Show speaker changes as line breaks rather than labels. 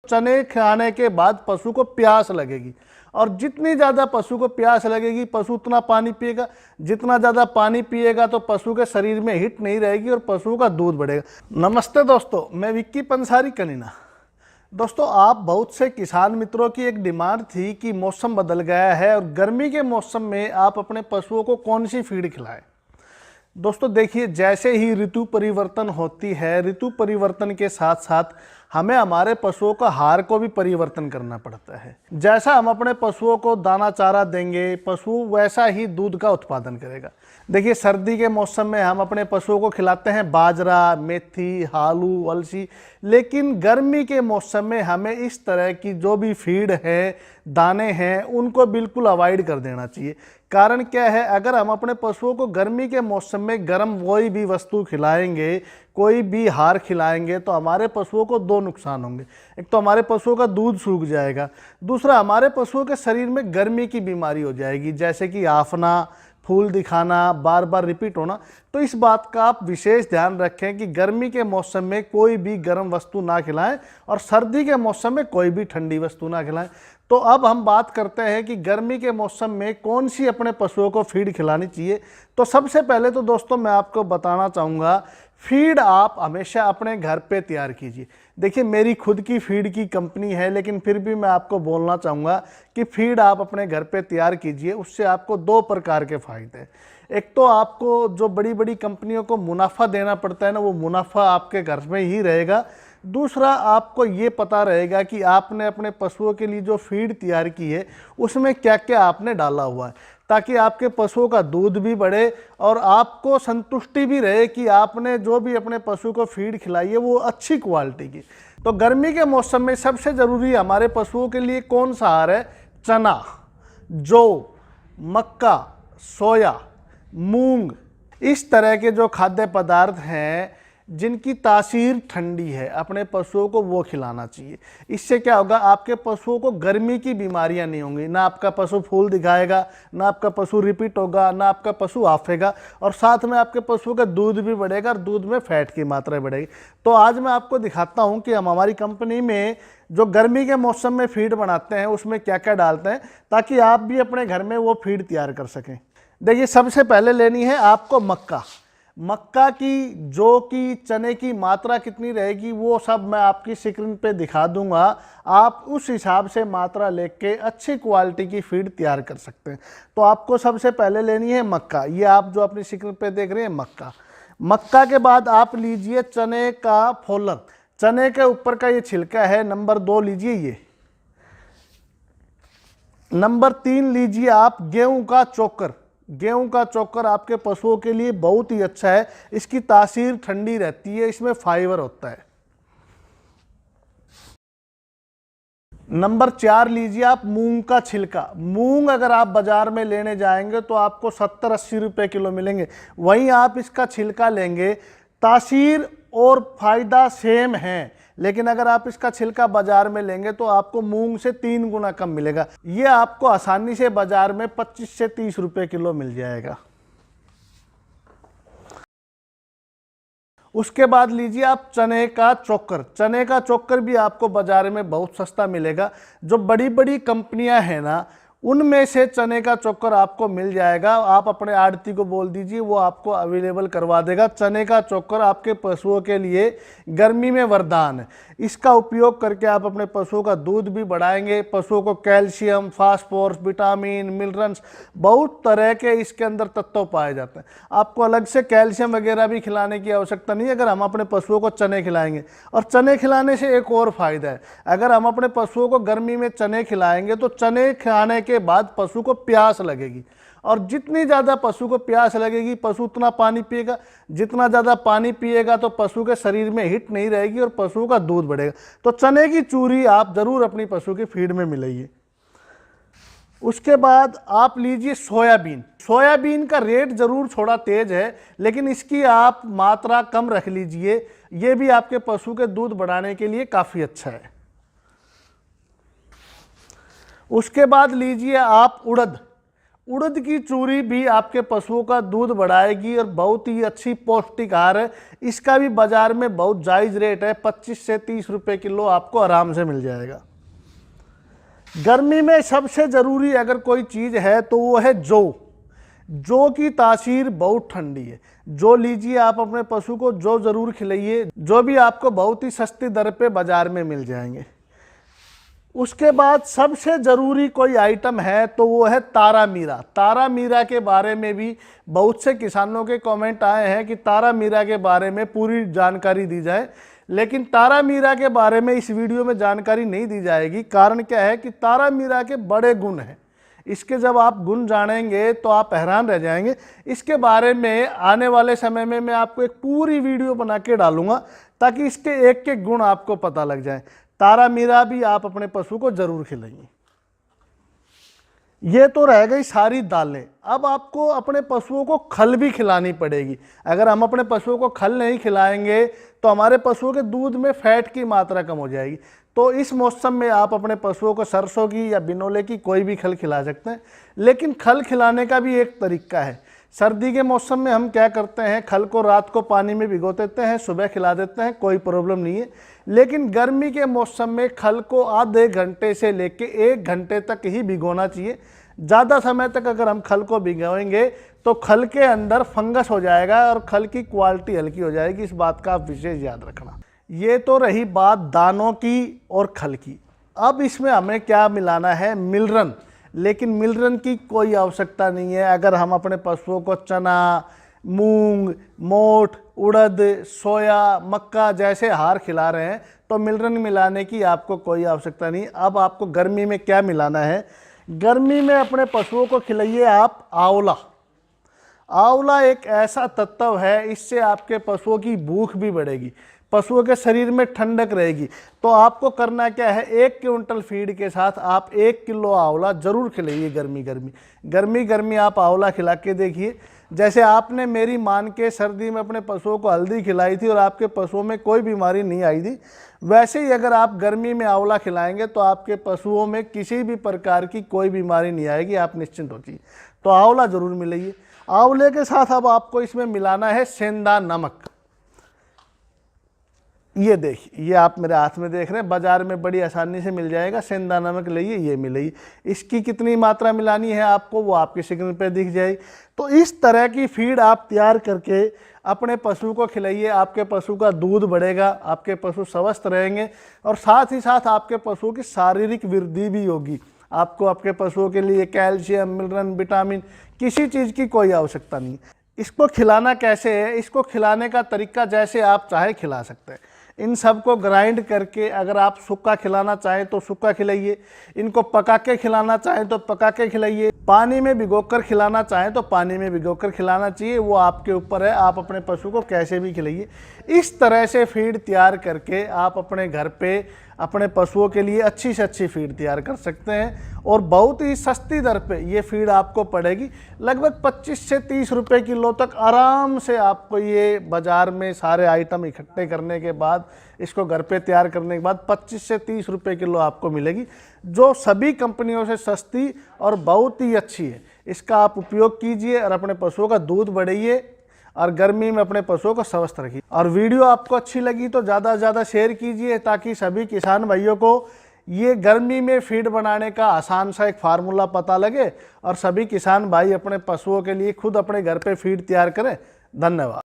चने खाने के बाद पशु को प्यास लगेगी, और जितनी ज़्यादा पशु को प्यास लगेगी पशु उतना पानी पिएगा। जितना ज़्यादा पानी पिएगा तो पशु के शरीर में हीट नहीं रहेगी और पशु का दूध बढ़ेगा। नमस्ते दोस्तों, मैं विक्की पंसारी कनीना। दोस्तों, आप बहुत से किसान मित्रों की एक डिमांड थी कि मौसम बदल गया है और गर्मी के मौसम में आप अपने पशुओं को कौन सी फीड खिलाएं। दोस्तों देखिए, जैसे ही ऋतु परिवर्तन होती है, ऋतु परिवर्तन के साथ साथ हमें हमारे पशुओं का आहार को भी परिवर्तन करना पड़ता है। जैसा हम अपने पशुओं को दाना चारा देंगे, पशु वैसा ही दूध का उत्पादन करेगा। देखिए, सर्दी के मौसम में हम अपने पशुओं को खिलाते हैं बाजरा, मेथी, आलू, अलसी, लेकिन गर्मी के मौसम में हमें इस तरह की जो भी फीड है, दाने हैं, उनको बिल्कुल अवॉइड कर देना चाहिए। कारण क्या है, अगर हम अपने पशुओं को गर्मी के मौसम में गर्म कोई भी वस्तु खिलाएंगे, कोई भी आहार खिलाएंगे, तो हमारे पशुओं को दो नुकसान होंगे। एक तो हमारे पशुओं का दूध सूख जाएगा, दूसरा हमारे पशुओं के शरीर में गर्मी की बीमारी हो जाएगी, जैसे कि आफना, फूल दिखाना, बार बार रिपीट होना। तो इस बात का आप विशेष ध्यान रखें कि गर्मी के मौसम में कोई भी गर्म वस्तु ना खिलाएं और सर्दी के मौसम में कोई भी ठंडी वस्तु ना खिलाएं। तो अब हम बात करते हैं कि गर्मी के मौसम में कौन सी अपने पशुओं को फीड खिलानी चाहिए। तो सबसे पहले तो दोस्तों मैं आपको बताना चाहूँगा, फीड आप हमेशा अपने घर पे तैयार कीजिए। देखिए, मेरी खुद की फीड की कंपनी है, लेकिन फिर भी मैं आपको बोलना चाहूँगा कि फीड आप अपने घर पे तैयार कीजिए। उससे आपको दो प्रकार के फ़ायदे हैं। एक तो आपको जो बड़ी बड़ी कंपनियों को मुनाफा देना पड़ता है ना, वो मुनाफा आपके घर में ही रहेगा। दूसरा, आपको ये पता रहेगा कि आपने अपने पशुओं के लिए जो फीड तैयार की है उसमें क्या क्या आपने डाला हुआ है, ताकि आपके पशुओं का दूध भी बढ़े और आपको संतुष्टि भी रहे कि आपने जो भी अपने पशु को फीड खिलाई है वो अच्छी क्वालिटी की। तो गर्मी के मौसम में सबसे ज़रूरी हमारे पशुओं के लिए कौन सा आहार है? चना, जौ, मक्का, सोया, मूंग, इस तरह के जो खाद्य पदार्थ हैं जिनकी तासीर ठंडी है, अपने पशुओं को वो खिलाना चाहिए। इससे क्या होगा, आपके पशुओं को गर्मी की बीमारियां नहीं होंगी। ना आपका पशु फूल दिखाएगा, ना आपका पशु रिपीट होगा, ना आपका पशु आफेगा, और साथ में आपके पशुओं का दूध भी बढ़ेगा और दूध में फैट की मात्रा बढ़ेगी। तो आज मैं आपको दिखाता हूं कि हम हमारी कंपनी में जो गर्मी के मौसम में फीड बनाते हैं उसमें क्या क्या डालते हैं, ताकि आप भी अपने घर में वो फीड तैयार कर सकें। देखिए, सबसे पहले लेनी है आपको मक्का। मक्का की, जौ की, चने की मात्रा कितनी रहेगी वो सब मैं आपकी स्क्रीन पे दिखा दूंगा। आप उस हिसाब से मात्रा लेके अच्छी क्वालिटी की फीड तैयार कर सकते हैं। तो आपको सबसे पहले लेनी है मक्का। ये आप जो अपनी स्क्रीन पे देख रहे हैं मक्का। मक्का के बाद आप लीजिए चने का फोलन। चने के ऊपर का ये छिलका है, नंबर 2 लीजिए ये। नंबर 3 लीजिए आप गेहूं का चोकर। गेहूं का चोकर आपके पशुओं के लिए बहुत ही अच्छा है, इसकी तासीर ठंडी रहती है, इसमें फाइबर होता है। नंबर 4 लीजिए आप मूंग का छिलका। मूंग अगर आप बाजार में लेने जाएंगे तो आपको 70-80 रुपए किलो मिलेंगे, वहीं आप इसका छिलका लेंगे, तासीर और फायदा सेम है, लेकिन अगर आप इसका छिलका बाजार में लेंगे तो आपको मूंग से 3 गुना कम मिलेगा। ये आपको आसानी से बाजार में 25 से 30 रुपए किलो मिल जाएगा। उसके बाद लीजिए आप चने का चोकर। चने का चोकर भी आपको बाजार में बहुत सस्ता मिलेगा। जो बड़ी बड़ी कंपनियां हैं ना, उनमें से चने का चोकर आपको मिल जाएगा। आप अपने आड़ती को बोल दीजिए, वो आपको अवेलेबल करवा देगा। चने का चोकर आपके पशुओं के लिए गर्मी में वरदान है। इसका उपयोग करके आप अपने पशुओं का दूध भी बढ़ाएंगे। पशुओं को कैल्शियम, फास्फोरस, विटामिन, मिनरल्स, बहुत तरह के इसके अंदर तत्व पाए जाते हैं। आपको अलग से कैल्शियम वगैरह भी खिलाने की आवश्यकता नहीं है अगर हम अपने पशुओं को चने खिलाएंगे। और चने खिलाने से एक और फायदा है, अगर हम अपने पशुओं को गर्मी में चने खिलाएंगे तो चने खाने के बाद पशु को प्यास लगेगी, और जितनी ज़्यादा पशु को प्यास लगेगी पशु उतना पानी पिएगा। जितना ज़्यादा पानी पिएगा तो पशु के शरीर में हीट नहीं रहेगी और पशु का दूध बढ़ेगा। तो चने की चूरी आप ज़रूर अपनी पशु की फीड में मिलाइए। उसके बाद आप लीजिए सोयाबीन। सोयाबीन का रेट ज़रूर थोड़ा तेज है, लेकिन इसकी आप मात्रा कम रख लीजिए। ये भी आपके पशु के दूध बढ़ाने के लिए काफ़ी अच्छा है। उसके बाद लीजिए आप उड़द। उड़द की चूरी भी आपके पशुओं का दूध बढ़ाएगी और बहुत ही अच्छी पौष्टिक आहार है। इसका भी बाजार में बहुत जायज़ रेट है, 25 से 30 रुपए किलो आपको आराम से मिल जाएगा। गर्मी में सबसे ज़रूरी अगर कोई चीज़ है तो वो है जौ की तासीर बहुत ठंडी है। जौ लीजिए आप अपने पशु को, जौ ज़रूर खिलाइए, जो भी आपको बहुत ही सस्ती दर पे बाज़ार में मिल जाएंगे। उसके बाद सबसे ज़रूरी कोई आइटम है तो वो है तारा मीरा। तारा मीरा के बारे में भी बहुत से किसानों के कमेंट आए हैं कि तारा मीरा के बारे में पूरी जानकारी दी जाए, लेकिन तारा मीरा के बारे में इस वीडियो में जानकारी नहीं दी जाएगी। कारण क्या है कि तारा मीरा के बड़े गुण हैं। इसके जब आप गुण जानेंगे तो आप हैरान रह जाएंगे। इसके बारे में आने वाले समय में मैं आपको एक पूरी वीडियो बना के डालूंगा ताकि इसके एक एक गुण आपको पता लग जाए। तारा मीरा भी आप अपने पशु को जरूर खिलाइए। ये तो रह गई सारी दालें। अब आपको अपने पशुओं को खल भी खिलानी पड़ेगी। अगर हम अपने पशुओं को खल नहीं खिलाएंगे तो हमारे पशुओं के दूध में फैट की मात्रा कम हो जाएगी। तो इस मौसम में आप अपने पशुओं को सरसों की या बिनोले की कोई भी खल खिला सकते हैं, लेकिन खल खिलाने का भी एक तरीका है। सर्दी के मौसम में हम क्या करते हैं, खल को रात को पानी में भिगो देते हैं, सुबह खिला देते हैं, कोई प्रॉब्लम नहीं है। लेकिन गर्मी के मौसम में खल को आधे घंटे से लेके 1 घंटे तक ही भिगोना चाहिए। ज़्यादा समय तक अगर हम खल को भिगोएंगे तो खल के अंदर फंगस हो जाएगा और खल की क्वालिटी हल्की हो जाएगी। इस बात का आप विशेष याद रखना। ये तो रही बात दानों की और खल की। अब इसमें हमें क्या मिलाना है, मिलरन। लेकिन मिलरन की कोई आवश्यकता नहीं है। अगर हम अपने पशुओं को चना, मूंग, मोठ, उड़द, सोया, मक्का जैसे आहार खिला रहे हैं तो मिलरन मिलाने की आपको कोई आवश्यकता नहीं। अब आपको गर्मी में क्या मिलाना है, गर्मी में अपने पशुओं को खिलाइए आप आंवला। आंवला एक ऐसा तत्व है, इससे आपके पशुओं की भूख भी बढ़ेगी, पशुओं के शरीर में ठंडक रहेगी। तो आपको करना क्या है, 1 क्विंटल फीड के साथ आप 1 किलो आंवला जरूर खिलाइए। गर्मी गर्मी आप आंवला खिला के देखिए। जैसे आपने मेरी मान के सर्दी में अपने पशुओं को हल्दी खिलाई थी और आपके पशुओं में कोई बीमारी नहीं आई थी, वैसे ही अगर आप गर्मी में आंवला खिलाएंगे तो आपके पशुओं में किसी भी प्रकार की कोई बीमारी नहीं आएगी, आप निश्चिंत होइए। तो आंवला जरूर मिलाइए। आंवले के साथ अब आपको इसमें मिलाना है सेंधा नमक। ये देखिए, ये आप मेरे हाथ में देख रहे हैं, बाजार में बड़ी आसानी से मिल जाएगा। सेंधा नमक लाइए, ये मिलाइए। इसकी कितनी मात्रा मिलानी है आपको वो आपके स्क्रीन पे दिख जाएगी। तो इस तरह की फीड आप तैयार करके अपने पशु को खिलाइए। आपके पशु का दूध बढ़ेगा, आपके पशु स्वस्थ रहेंगे और साथ ही साथ आपके पशु की शारीरिक वृद्धि भी होगी। आपको आपके पशुओं के लिए कैल्शियम, मिनरल, विटामिन किसी चीज़ की कोई आवश्यकता नहीं। इसको खिलाना कैसे है, इसको खिलाने का तरीका जैसे आप चाहे खिला सकते हैं। इन सब को ग्राइंड करके अगर आप सूखा खिलाना चाहें तो सूखा खिलाइए, इनको पका के खिलाना चाहें तो पका के खिलाइए, पानी में भिगोकर खिलाना चाहें तो पानी में भिगोकर खिलाना चाहिए, वो आपके ऊपर है। आप अपने पशु को कैसे भी खिलाइए। इस तरह से फीड तैयार करके आप अपने घर पे अपने पशुओं के लिए अच्छी से अच्छी फीड तैयार कर सकते हैं और बहुत ही सस्ती दर पे ये फीड आपको पड़ेगी। लगभग 25 से 30 रुपए किलो तक आराम से आपको ये बाज़ार में सारे आइटम इकट्ठे करने के बाद, इसको घर पे तैयार करने के बाद 25 से 30 रुपए किलो आपको मिलेगी, जो सभी कंपनियों से सस्ती और बहुत ही अच्छी है। इसका आप उपयोग कीजिए और अपने पशुओं का दूध बढ़ाइए और गर्मी में अपने पशुओं को स्वस्थ रखिए। और वीडियो आपको अच्छी लगी तो ज़्यादा से ज़्यादा शेयर कीजिए ताकि सभी किसान भाइयों को ये गर्मी में फीड बनाने का आसान सा एक फार्मूला पता लगे और सभी किसान भाई अपने पशुओं के लिए खुद अपने घर पे फीड तैयार करें। धन्यवाद।